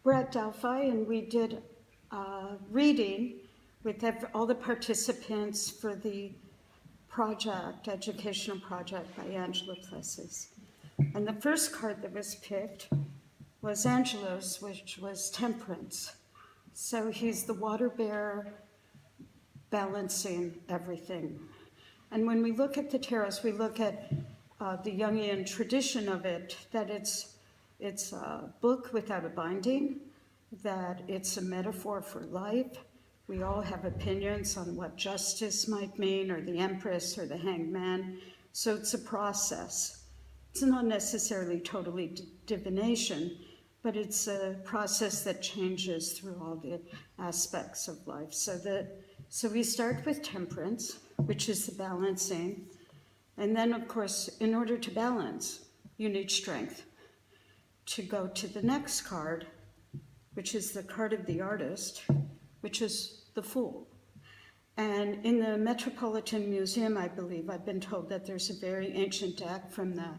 We're at Delphi, and we did reading with all the participants for the project, educational project by Angelo Plessas. And the first card that was picked was Angelo's, which was Temperance. So he's the water bearer balancing everything. And when we look at the tarots, we look at the Jungian tradition of it, that it's a book without a binding, that it's a metaphor for life. We all have opinions on what justice might mean, or the Empress, or the Hanged Man. So it's a process. It's not necessarily totally divination, but it's a process that changes through all the aspects of life. So we start with Temperance, which is the balancing. And then, of course, in order to balance, you need strength. To go to the next card, which is the card of the artist, which is the Fool. And in the Metropolitan Museum, I believe, I've been told that there's a very ancient deck from the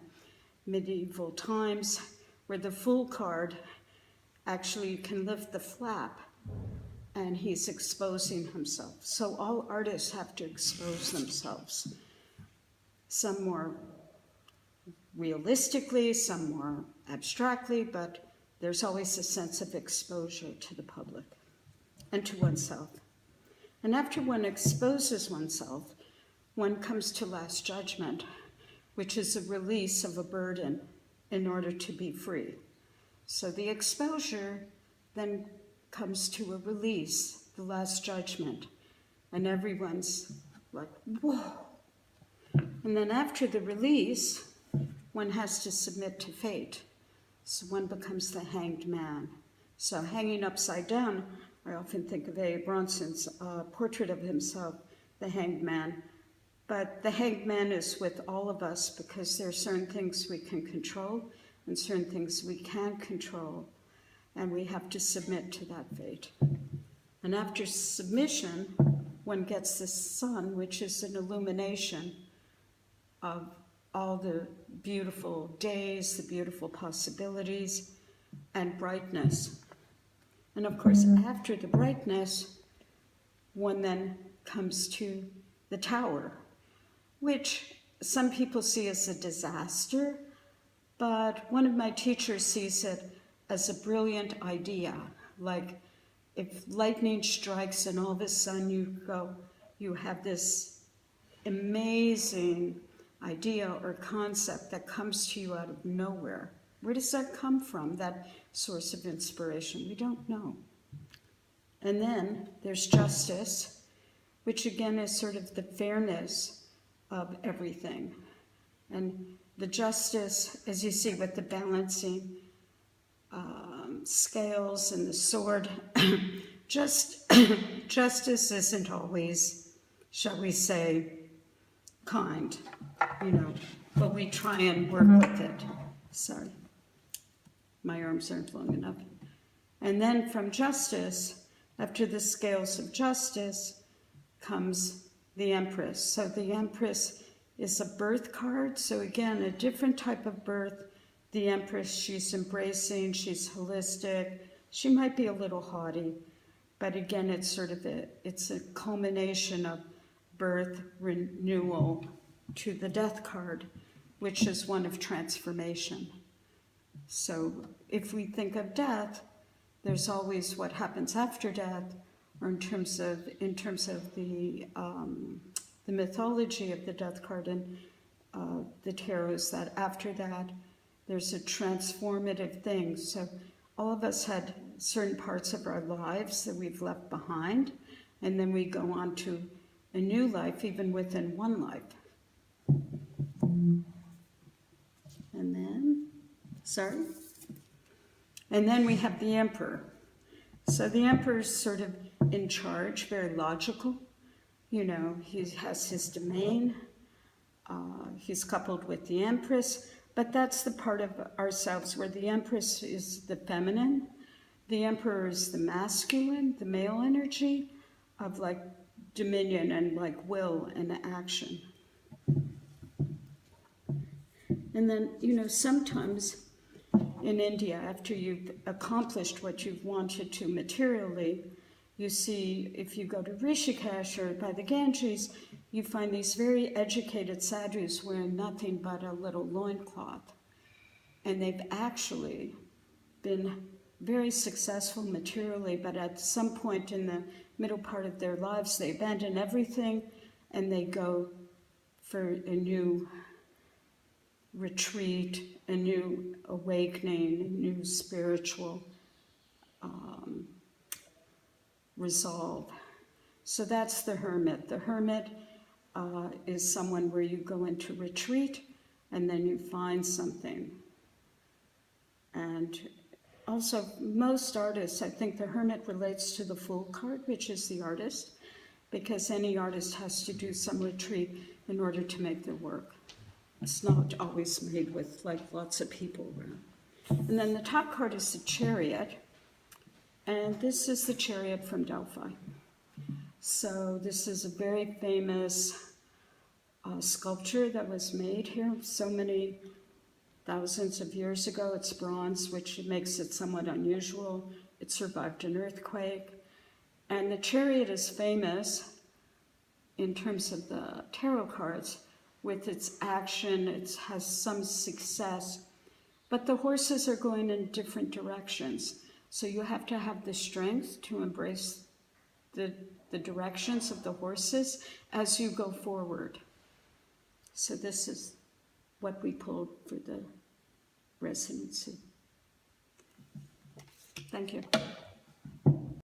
medieval times where the Fool card, actually you can lift the flap and he's exposing himself. So all artists have to expose themselves. Some more realistically, some more abstractly, but there's always a sense of exposure to the public and to oneself. And after one exposes oneself, one comes to Last Judgment, which is a release of a burden in order to be free. So the exposure then comes to a release, the Last Judgment, and everyone's like, whoa. And then after the release, one has to submit to fate. So one becomes the Hanged Man. So hanging upside down, I often think of A. Bronson's portrait of himself, the Hanged Man. But the Hanged Man is with all of us because there are certain things we can control and certain things we can't control. And we have to submit to that fate. And after submission, one gets the sun, which is an illumination of all the beautiful days, the beautiful possibilities, and brightness. And of course, after the brightness, one then comes to the Tower, which some people see as a disaster, but one of my teachers sees it as a brilliant idea. Like if lightning strikes and all of a sudden you have this amazing idea or concept that comes to you out of nowhere. Where does that come from, that source of inspiration? We don't know. And then there's Justice, which again is sort of the fairness of everything. And the justice, as you see with the balancing scales and the sword, justice isn't always, shall we say, kind, but we try and work with it. Sorry, my arms aren't long enough. And then from Justice, after the scales of justice, comes the Empress. So the Empress is a birth card. So again, a different type of birth. The Empress, she's embracing, she's holistic. She might be a little haughty, but again, it's sort of it's a culmination of birth, renewal, to the Death card, which is one of transformation. So if we think of death, there's always what happens after death, or in terms of the mythology of the Death card and the tarot, is that after that, there's a transformative thing. So all of us had certain parts of our lives that we've left behind, and then we go on to a new life, even within one life. And then we have the Emperor. So the Emperor is sort of in charge, very logical. He has his domain. He's coupled with the Empress, but that's the part of ourselves where the Empress is the feminine, the Emperor is the masculine, the male energy of like dominion and like will and action. And then, sometimes in India, after you've accomplished what you've wanted to materially, you see, if you go to Rishikesh or by the Ganges, you find these very educated sadhus wearing nothing but a little loincloth. And they've actually been very successful materially, but at some point in the middle part of their lives, they abandon everything and they go for a new retreat, a new awakening, a new spiritual resolve. So that's the hermit. The hermit is someone where you go into retreat and then you find something. And also, most artists, I think the hermit relates to the Fool card, which is the artist, because any artist has to do some retreat in order to make their work. It's not always made with like lots of people around. And then the top card is the Chariot, and this is the Chariot from Delphi. So this is a very famous sculpture that was made here so many thousands of years ago. It's bronze, which makes it somewhat unusual. It survived an earthquake. And the Chariot is famous in terms of the tarot cards with its action. It has some success, but the horses are going in different directions. So you have to have the strength to embrace the directions of the horses as you go forward. So this is what we pulled for the residency. Thank you.